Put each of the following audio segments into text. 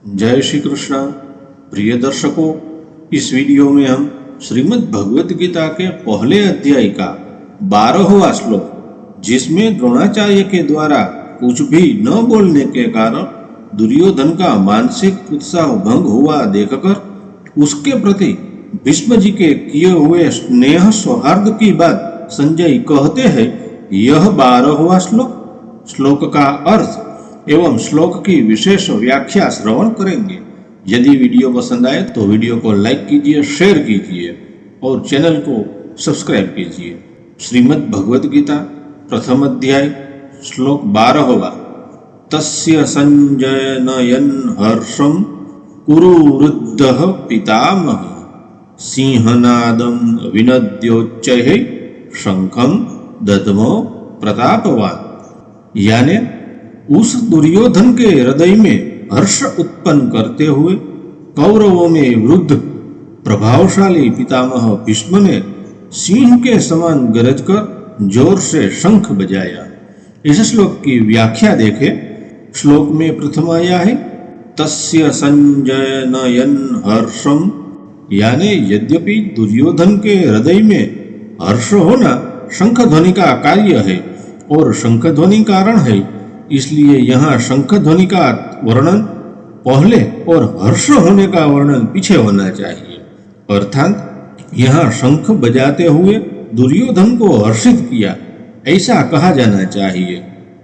जय श्री कृष्ण। प्रिय दर्शकों, इस वीडियो में हम श्रीमद् भगवत गीता के पहले अध्याय का 12वां श्लोक, जिसमें द्रोणाचार्य के द्वारा कुछ भी न बोलने के कारण दुर्योधन का मानसिक उत्साह भंग हुआ देखकर उसके प्रति भीष्म जी के किए हुए स्नेह सौहार्द की बात संजय कहते हैं। यह 12वां श्लोक का अर्थ एवं श्लोक की विशेष व्याख्या श्रवण करेंगे। यदि वीडियो पसंद आए तो वीडियो को लाइक कीजिए, शेयर कीजिए और चैनल को सब्सक्राइब कीजिए। श्रीमद् भगवत गीता प्रथम अध्याय श्लोक 12वां। तस्य संजयनयन हर्षम कुरुवृद्धः पितामह सिंहनादं विनद्योच्चैः शंखम दद्मो प्रतापवान। यानी उस दुर्योधन के हृदय में हर्ष उत्पन्न करते हुए कौरवों में वृद्ध प्रभावशाली पितामह भीष्म ने सिंह के समान गरज कर जोर से शंख बजाया। इस श्लोक की व्याख्या देखें। श्लोक में प्रथम आया है तस्य संजयनयन हर्षम, यानी यद्यपि दुर्योधन के हृदय में हर्ष होना शंख ध्वनि का कार्य है और शंख ध्वनि कारण है, इसलिए यहाँ शंख ध्वनि का वर्णन पहले और हर्ष होने का वर्णन पीछे होना चाहिए। अर्थात यहाँ शंख बजाते हुए दुर्योधन को हर्षित किया, ऐसा कहा जाना चाहिए।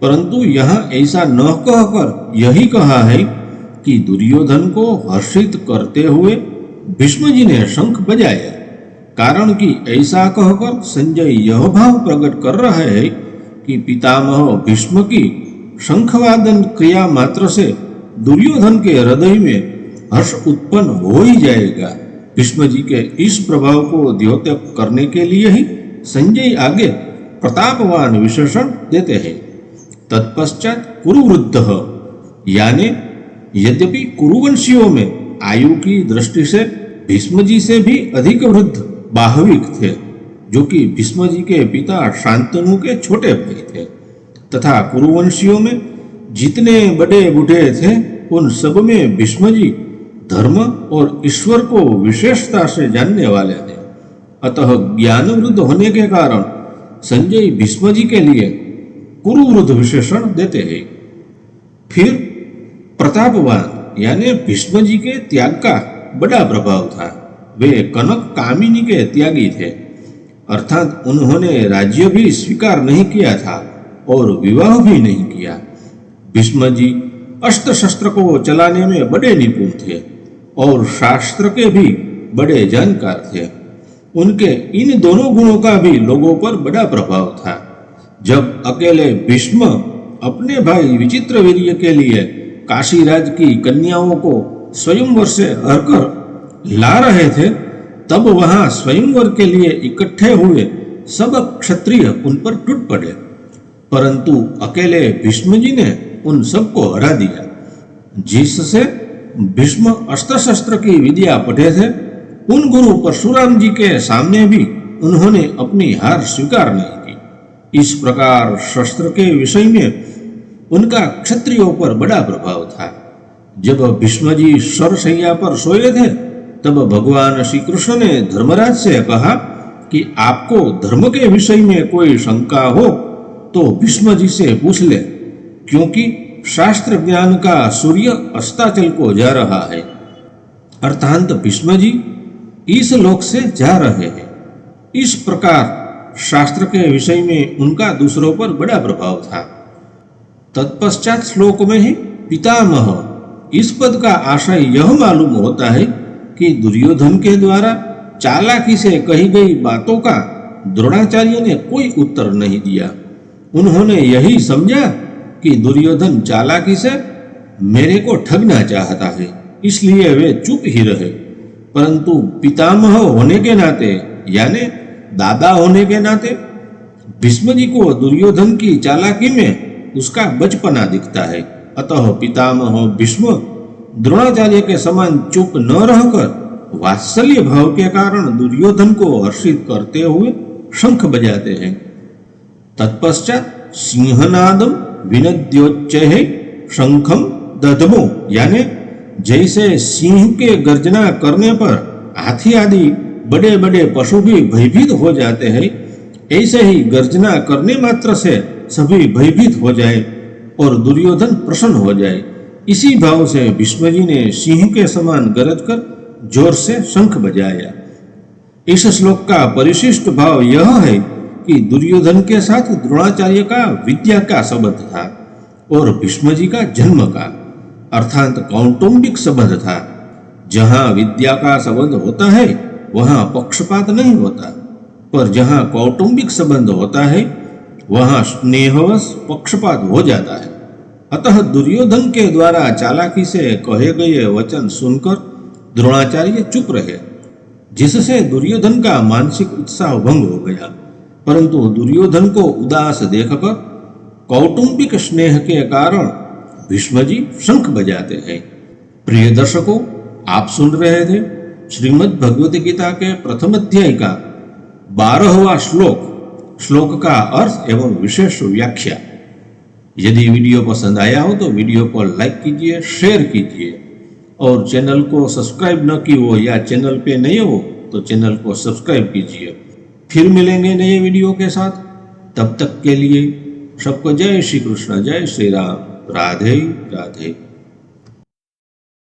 परंतु यहाँ ऐसा न कहकर यही कहा है कि दुर्योधन को हर्षित करते हुए भीष्म जी ने शंख बजाया। कारण कि ऐसा कहकर संजय यह भाव प्रकट कर रहा है कि पितामह भीष्म की शंखवादन क्रिया मात्र से दुर्योधन के हृदय में हर्ष उत्पन्न हो ही जाएगा। भीष्म जी के इस प्रभाव को द्योतक करने के लिए ही संजय आगे प्रतापवान विशेषण देते हैं। तत्पश्चात कुरुवृद्धः, यानी यद्यपि कुरुवंशियों में आयु की दृष्टि से भीष्म जी से भी अधिक वृद्ध बाहविक थे, जो कि भीष्म जी के पिता शांतनु के छोटे भाई थे, तथा कुरुवंशियों में जितने बड़े बूढ़े थे उन सब में भीष्म जी धर्म और ईश्वर को विशेषता से जानने वाले थे। अतः ज्ञान वृद्ध होने के कारण संजय भीष्म जी के लिए कुरुवृद्ध विशेषण देते हैं। फिर प्रतापवान, यानी भीष्म जी के त्याग का बड़ा प्रभाव था। वे कनक कामिनी के त्यागी थे, अर्थात उन्होंने राज्य भी स्वीकार नहीं किया था और विवाह भी नहीं किया। भीष्म जी अस्त्र शस्त्र को चलाने में बड़े निपुण थे और शास्त्र के भी बड़े जानकार थे। उनके इन दोनों गुणों का भी लोगों पर बड़ा प्रभाव था। जब अकेले भीष्म अपने भाई विचित्रवीर्य के लिए काशीराज की कन्याओं को स्वयंवर से हरकर ला रहे थे, तब वहां स्वयंवर के लिए इकट्ठे हुए सब क्षत्रिय उन पर टूट पड़े, परंतु अकेले भीष्म जी ने उन सबको हरा दिया। जिससे भीष्म अस्त्र शस्त्र की विद्या पढ़े थे, उन गुरु परशुराम जी के सामने भी उन्होंने अपनी हार स्वीकार नहीं की। इस प्रकार शस्त्र के विषय में उनका क्षत्रियों पर बड़ा प्रभाव था। जब भीष्म जी सरशैया पर सोए थे, तब भगवान श्री कृष्ण ने धर्मराज से कहा कि आपको धर्म के विषय में कोई शंका हो तो भीष्म जी से पूछ ले, क्योंकि शास्त्र ज्ञान का सूर्य अस्ताचल को जा रहा है। अर्थात भीष्म जी इस लोक से जा रहे हैं। इस प्रकार शास्त्र के विषय में उनका दूसरों पर बड़ा प्रभाव था। तत्पश्चात श्लोक में ही पितामह, इस पद का आशय यह मालूम होता है कि दुर्योधन के द्वारा चालाकी से कही गई बातों का द्रोणाचार्य ने कोई उत्तर नहीं दिया। उन्होंने यही समझा कि दुर्योधन चालाकी से मेरे को ठगना चाहता है, इसलिए वे चुप ही रहे। परंतु पितामह होने के नाते, यानी दादा होने के नाते, भीष्म जी को दुर्योधन की चालाकी में उसका बचपना दिखता है। अतः पितामह भीष्म द्रोणाचार्य के समान चुप न रहकर वात्सल्य भाव के कारण दुर्योधन को हर्षित करते हुए शंख बजाते हैं। तत्पश्चात सिंहनादम विनद्योच्चैः शंखम दद्मो, यानी जैसे सिंह के गर्जना करने पर हाथी आदि बड़े बड़े पशु भी भयभीत हो जाते हैं, ऐसे ही गर्जना करने मात्र से सभी भयभीत हो जाए और दुर्योधन प्रसन्न हो जाए। इसी भाव से भीष्म जी ने सिंह के समान गरज कर जोर से शंख बजाया। इस श्लोक का परिशिष्ट भाव यह है कि दुर्योधन के साथ द्रोणाचार्य का विद्या का संबंध था और भीष्म जी का जन्म का अर्थात कौटुंबिक संबंध था। जहां विद्या का संबंध होता है वहां पक्षपात नहीं होता, पर जहां कौटुंबिक संबंध होता है वहां स्नेहवश पक्षपात हो जाता है। अतः दुर्योधन के द्वारा चालाकी से कहे गए वचन सुनकर द्रोणाचार्य चुप रहे, जिससे दुर्योधन का मानसिक उत्साह भंग हो गया। परंतु दुर्योधन को उदास देखकर कौटुंबिक स्नेह के कारण भीष्म जी शंख बजाते हैं। प्रिय दर्शकों, आप सुन रहे थे श्रीमद् भगवत गीता के प्रथम अध्याय का 12वां श्लोक का अर्थ एवं विशेष व्याख्या। यदि वीडियो पसंद आया हो तो वीडियो को लाइक कीजिए, शेयर कीजिए और चैनल को सब्सक्राइब न की हो या चैनल पे नए हो तो चैनल को सब्सक्राइब कीजिए। फिर मिलेंगे नए वीडियो के साथ। तब तक के लिए सबको जय श्री कृष्ण, जय श्री राम, राधे राधे।